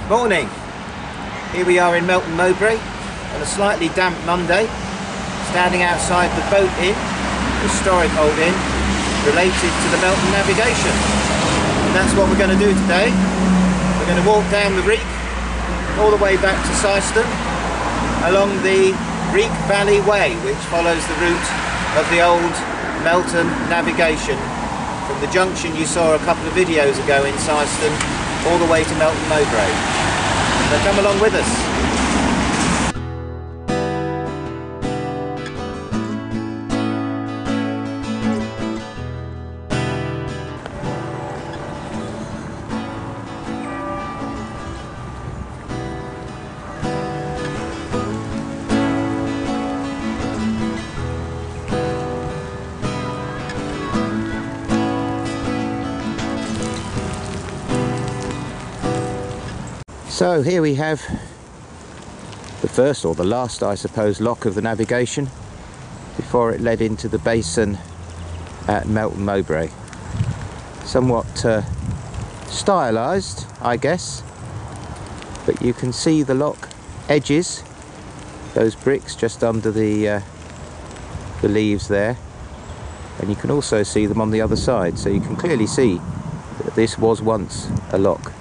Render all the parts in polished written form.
Morning. Here we are in Melton Mowbray on a slightly damp Monday, standing outside the Boat Inn, historic old inn related to the Melton Navigation. And that's what we're going to do today. We're going to walk down the Wreake all the way back to Syston along the Wreake Valley way, which follows the route of the old Melton Navigation from the junction you saw a couple of videos ago in Syston all the way to Melton Mowbray. So come along with us. So here we have the first, or the last I suppose, lock of the navigation before it led into the basin at Melton Mowbray. Somewhat stylised, I guess, but you can see the lock edges, those bricks just under the leaves there, and you can also see them on the other side, so you can clearly see that this was once a lock.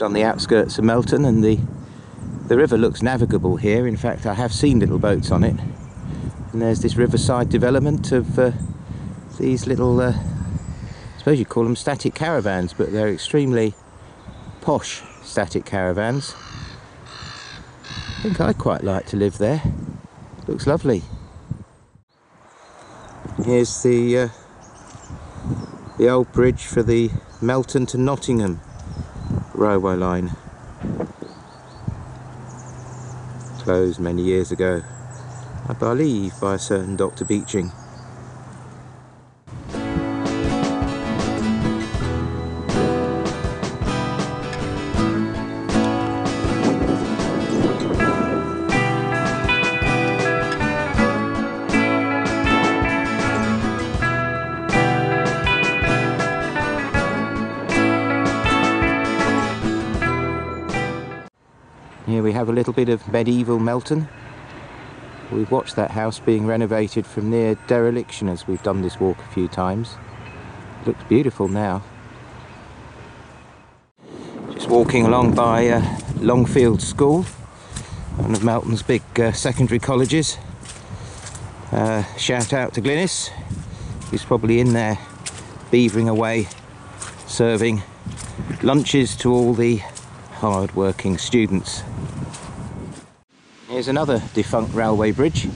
On the outskirts of Melton, and the river looks navigable here. In fact, I have seen little boats on it, and there's this riverside development of these little I suppose you call them static caravans, but they're extremely posh static caravans. I think I'd quite like to live there. Looks lovely. Here's the old bridge for the Melton to Nottingham railway line, closed many years ago, I believe, by a certain Dr. Beeching. Here we have a little bit of medieval Melton. We've watched that house being renovated from near dereliction as we've done this walk a few times. It looks beautiful now. Just walking along by Longfield School, one of Melton's big secondary colleges. Shout out to Glynis, who's probably in there beavering away, serving lunches to all the hard-working students. Here's another defunct railway bridge.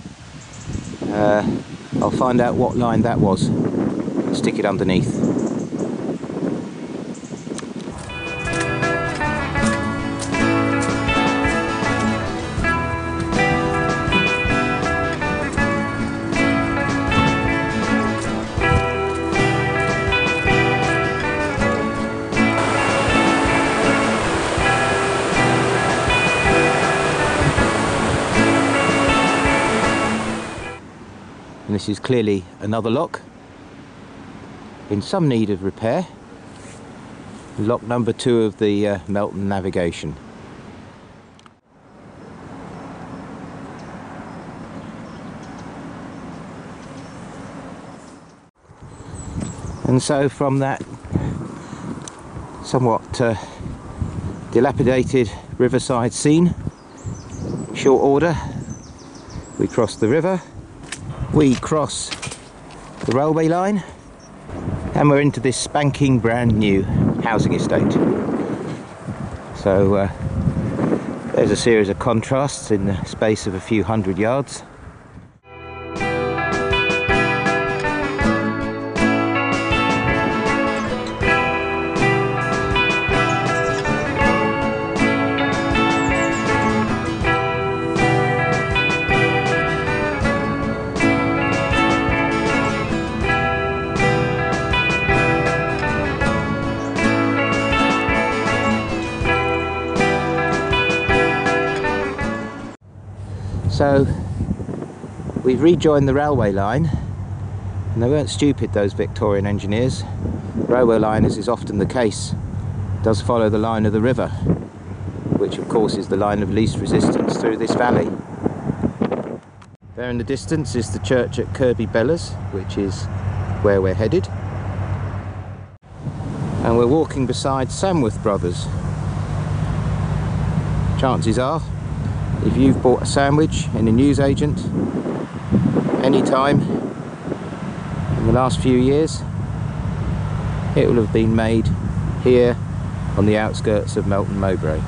I'll find out what line that was and stick it underneath. And this is clearly another lock in some need of repair. Lock number 2 of the Melton Navigation. And so from that somewhat dilapidated riverside scene, short order, we cross the river. We cross the railway line and we're into this spanking brand new housing estate. So there's a series of contrasts in the space of a few hundred yards. So we've rejoined the railway line, and they weren't stupid, those Victorian engineers. Railway line, as is often the case, does follow the line of the river, which of course is the line of least resistance through this valley. There in the distance is the church at Kirby Bellas, which is where we're headed. And we're walking beside Samworth Brothers. Chances are, if you've bought a sandwich in a newsagent any time in the last few years, it will have been made here on the outskirts of Melton Mowbray.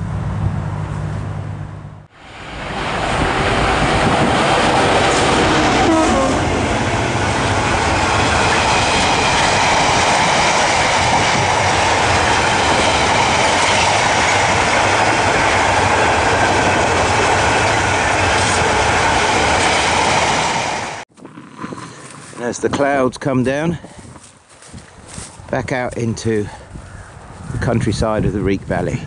As the clouds come down, back out into the countryside of the Wreake Valley.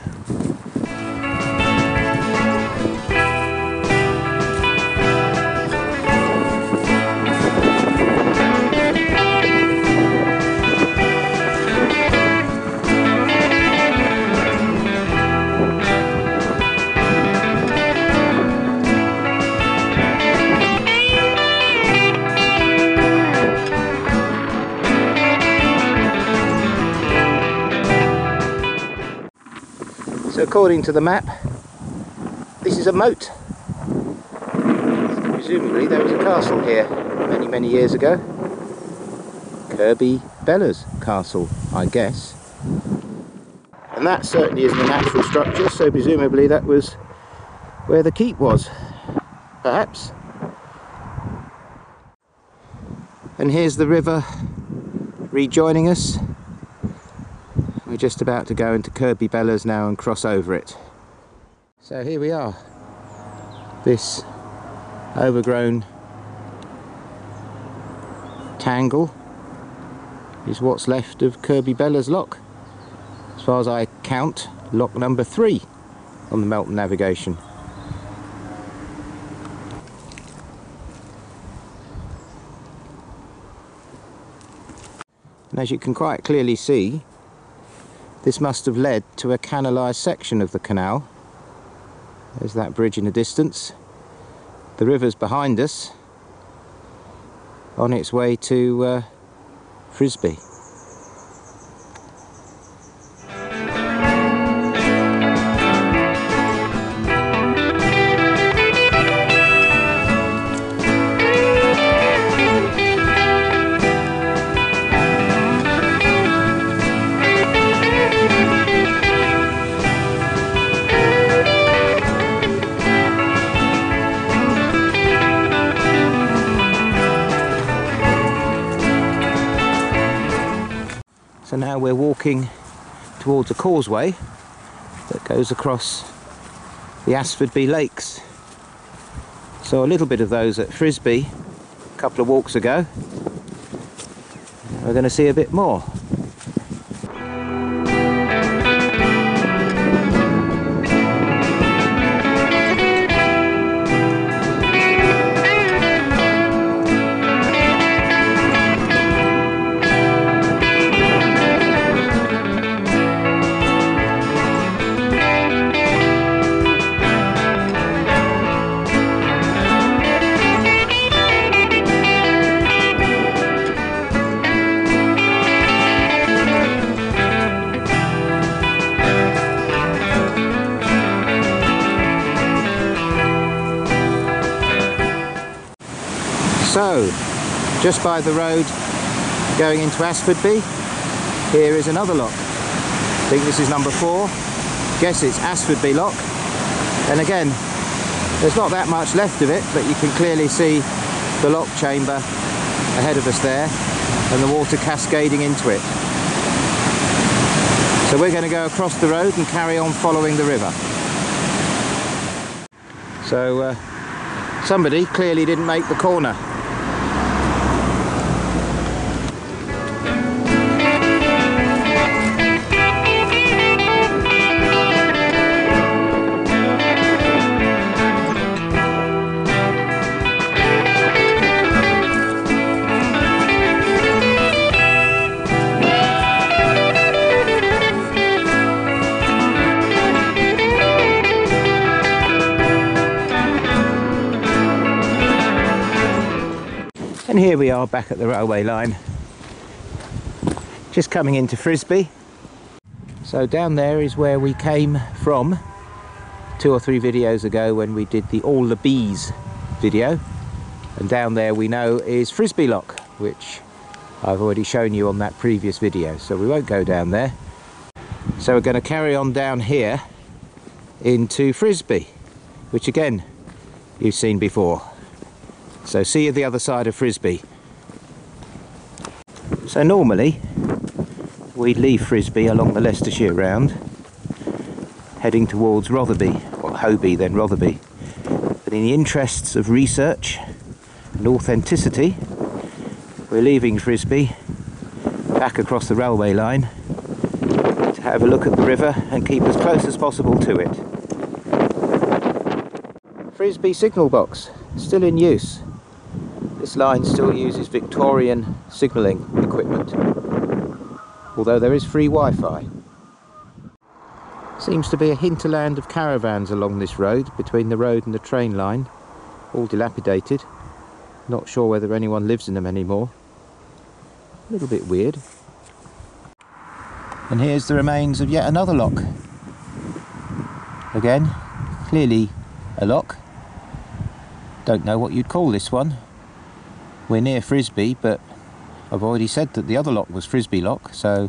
So according to the map, this is a moat. Presumably there was a castle here many years ago. Kirby Bellas Castle, I guess. And that certainly isn't a natural structure, so presumably that was where the keep was, perhaps. And here's the river rejoining us. We're just about to go into Kirby Bellas now and cross over it. So here we are. This overgrown tangle is what's left of Kirby Bellas Lock. As far as I count, lock number 3 on the Melton Navigation. And as you can quite clearly see, this must have led to a canalised section of the canal. There's that bridge in the distance. The river's behind us, on its way to Frisbee. So now we're walking towards a causeway that goes across the Asfordby Lakes. So a little bit of those at Frisbee a couple of walks ago. We're going to see a bit more. So, just by the road going into Asfordby, here is another lock. I think this is number 4. Guess it's Asfordby Lock. And again, there's not that much left of it, but you can clearly see the lock chamber ahead of us there and the water cascading into it. So we're going to go across the road and carry on following the river. So somebody clearly didn't make the corner. here we are back at the railway line, just coming into Frisbee. So down there is where we came from 2 or 3 videos ago when we did the All the Bees video, and down there we know is Frisbee Lock, which I've already shown you on that previous video, so we won't go down there. So we're going to carry on down here into Frisbee, which again you've seen before. So see you the other side of Frisbee. So normally we'd leave Frisbee along the Leicestershire round, heading towards Rotherby, or Hobey then Rotherby. But in the interests of research and authenticity, we're leaving Frisbee back across the railway line to have a look at the river and keep as close as possible to it. Frisbee signal box, still in use. This line still uses Victorian signalling equipment, although there is free Wi-Fi. Seems to be a hinterland of caravans along this road, between the road and the train line, all dilapidated. Not sure whether anyone lives in them anymore. A little bit weird. And here's the remains of yet another lock. Again, clearly a lock. Don't know what you'd call this one. We're near Frisbee, but I've already said that the other lock was Frisbee Lock, so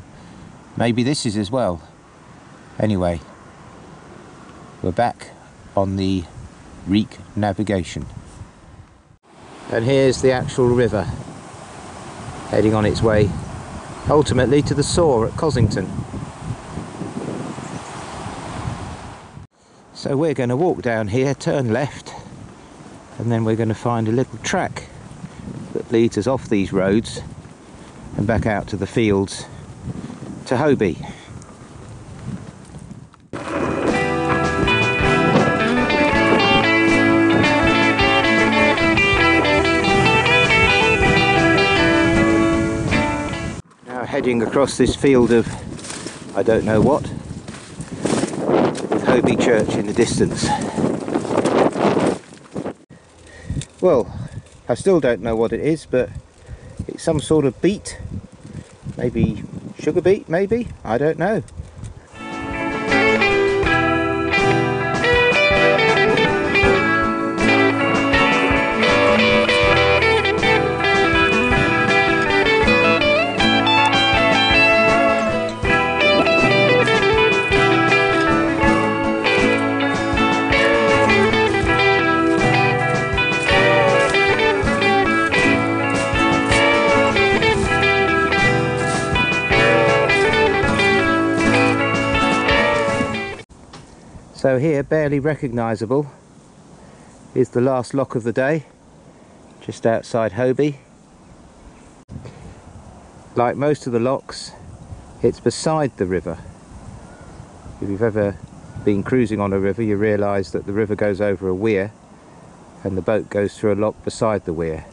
maybe this is as well. Anyway, we're back on the Wreake Navigation. And here's the actual river, heading on its way ultimately to the Soar at Cossington. So we're going to walk down here, turn left, and then we're going to find a little track that leads us off these roads and back out to the fields to Hobey. Now heading across this field of I don't know what, with Hobey Church in the distance. Well, I still don't know what it is, but it's some sort of beet, maybe sugar beet, maybe, I don't know. So here, barely recognisable, is the last lock of the day, just outside Hobey. Like most of the locks, it's beside the river. If you've ever been cruising on a river, you realise that the river goes over a weir and the boat goes through a lock beside the weir.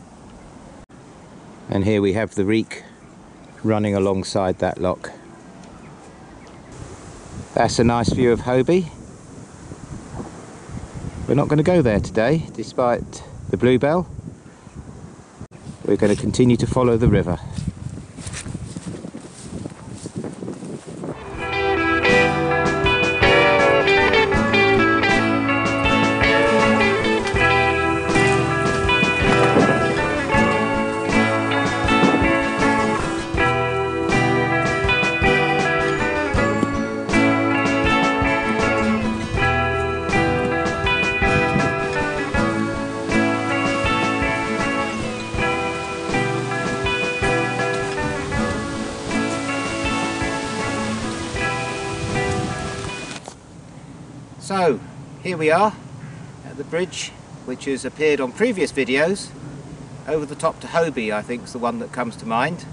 And here we have the Wreake running alongside that lock. That's a nice view of Hobey. We're not going to go there today, despite the bluebell. We're going to continue to follow the river. So here we are at the bridge, which has appeared on previous videos. Over the top to Hobey, I think, is the one that comes to mind.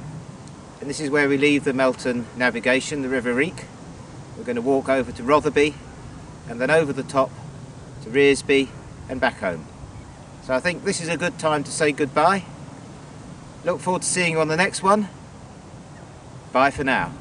And this is where we leave the Melton Navigation, the River Wreake. We're going to walk over to Rotherby and then over the top to Rearsby and back home. So I think this is a good time to say goodbye. Look forward to seeing you on the next one. Bye for now.